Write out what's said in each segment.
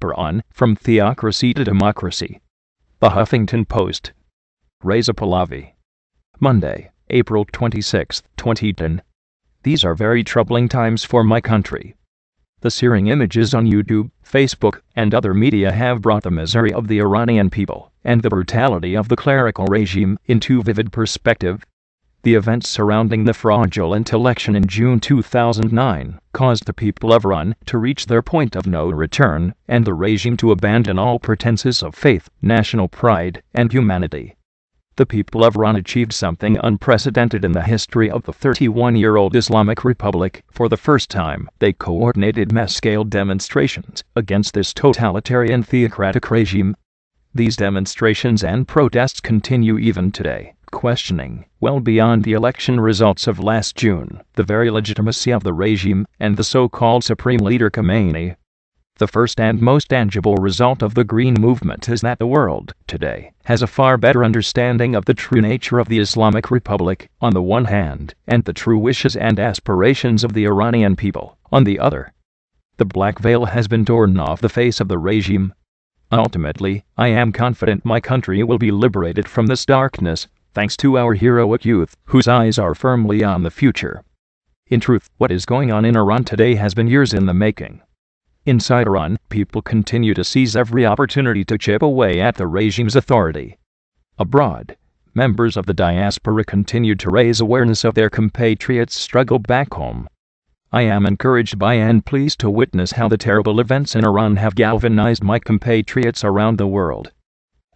Iran, from theocracy to democracy. The Huffington Post. REZA Pahlavi. Monday, April 26, 2010. These are very troubling times for my country. The searing images on YouTube, Facebook, and other media have brought the misery of the Iranian people and the brutality of the clerical regime into vivid perspective. The events surrounding the fraudulent election in June 2009 caused the people of Iran to reach their point of no return and the regime to abandon all pretenses of faith, national pride, and humanity. The people of Iran achieved something unprecedented in the history of the 31-year-old Islamic Republic. For the first time, they coordinated mass-scale demonstrations against this totalitarian theocratic regime. These demonstrations and protests continue even today, questioning, well beyond the election results of last June, the very legitimacy of the regime and the so-called Supreme Leader Khamenei. The first and most tangible result of the Green Movement is that the world, today, has a far better understanding of the true nature of the Islamic Republic, on the one hand, and the true wishes and aspirations of the Iranian people, on the other. The black veil has been torn off the face of the regime. Ultimately, I am confident my country will be liberated from this darkness, thanks to our heroic youth, whose eyes are firmly on the future. In truth, what is going on in Iran today has been years in the making. Inside Iran, people continue to seize every opportunity to chip away at the regime's authority. Abroad, members of the diaspora continue to raise awareness of their compatriots' struggle back home. I am encouraged by and pleased to witness how the terrible events in Iran have galvanized my compatriots around the world.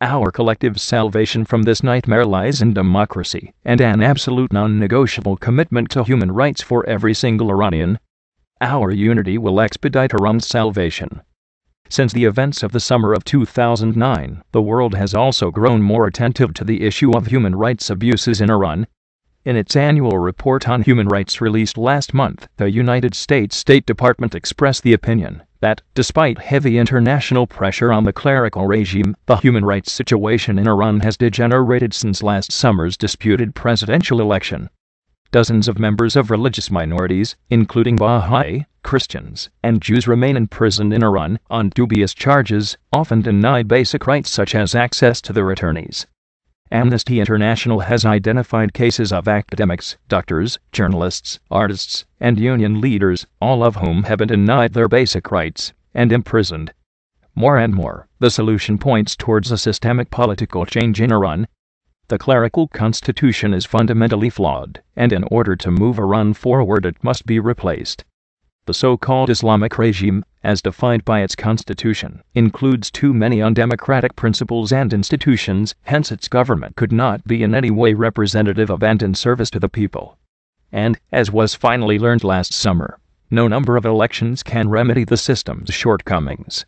Our collective salvation from this nightmare lies in democracy and an absolute non-negotiable commitment to human rights for every single Iranian. Our unity will expedite Iran's salvation. Since the events of the summer of 2009, the world has also grown more attentive to the issue of human rights abuses in Iran. In its annual report on human rights released last month, the United States State Department expressed the opinion that, despite heavy international pressure on the clerical regime, the human rights situation in Iran has degenerated since last summer's disputed presidential election. Dozens of members of religious minorities, including Baha'i, Christians, and Jews, remain imprisoned in Iran on dubious charges, often denied basic rights such as access to their attorneys. Amnesty International has identified cases of academics, doctors, journalists, artists, and union leaders, all of whom have been denied their basic rights and imprisoned. More and more, the solution points towards a systemic political change in Iran. The clerical constitution is fundamentally flawed, and in order to move Iran forward it must be replaced. The so-called Islamic regime, as defined by its constitution, includes too many undemocratic principles and institutions, hence its government could not be in any way representative of and in service to the people. And, as was finally learned last summer, no number of elections can remedy the system's shortcomings.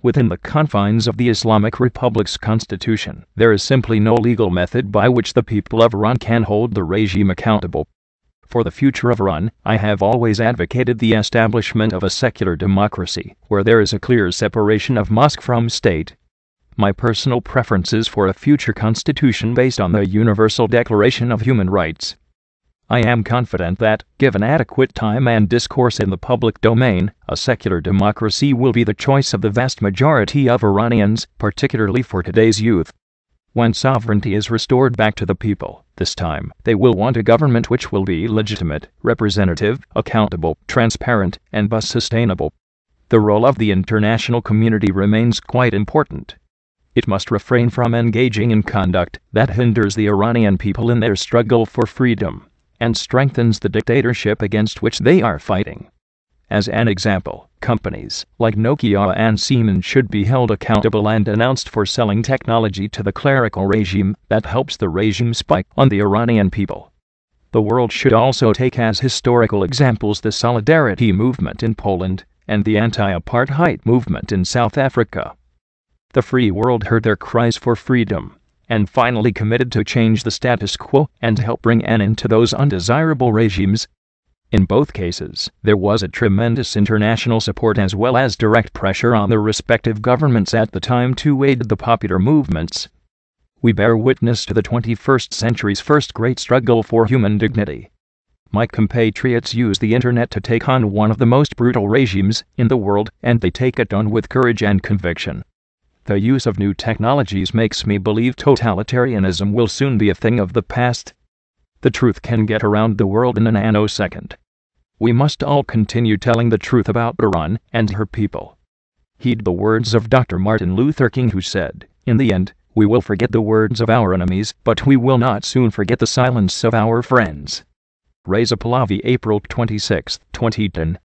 Within the confines of the Islamic Republic's constitution, there is simply no legal method by which the people of Iran can hold the regime accountable. For the future of Iran, I have always advocated the establishment of a secular democracy, where there is a clear separation of mosque from state. My personal preference is for a future constitution based on the Universal Declaration of Human Rights. I am confident that, given adequate time and discourse in the public domain, a secular democracy will be the choice of the vast majority of Iranians, particularly for today's youth. When sovereignty is restored back to the people, this time, they will want a government which will be legitimate, representative, accountable, transparent, and thus sustainable. The role of the international community remains quite important. It must refrain from engaging in conduct that hinders the Iranian people in their struggle for freedom and strengthens the dictatorship against which they are fighting. As an example, companies like Nokia and Siemens should be held accountable and denounced for selling technology to the clerical regime that helps the regime spy on the Iranian people. The world should also take as historical examples the Solidarity movement in Poland and the anti-apartheid movement in South Africa. The free world heard their cries for freedom and finally committed to change the status quo and help bring an end to those undesirable regimes. In both cases, there was a tremendous international support as well as direct pressure on their respective governments at the time to aid the popular movements. We bear witness to the 21st century's first great struggle for human dignity. My compatriots use the internet to take on one of the most brutal regimes in the world, and they take it on with courage and conviction. The use of new technologies makes me believe totalitarianism will soon be a thing of the past. The truth can get around the world in a nanosecond. We must all continue telling the truth about Iran and her people. Heed the words of Dr. Martin Luther King, who said, "In the end, we will forget the words of our enemies, but we will not soon forget the silence of our friends." REZA Pahlavi, April 26, 2010.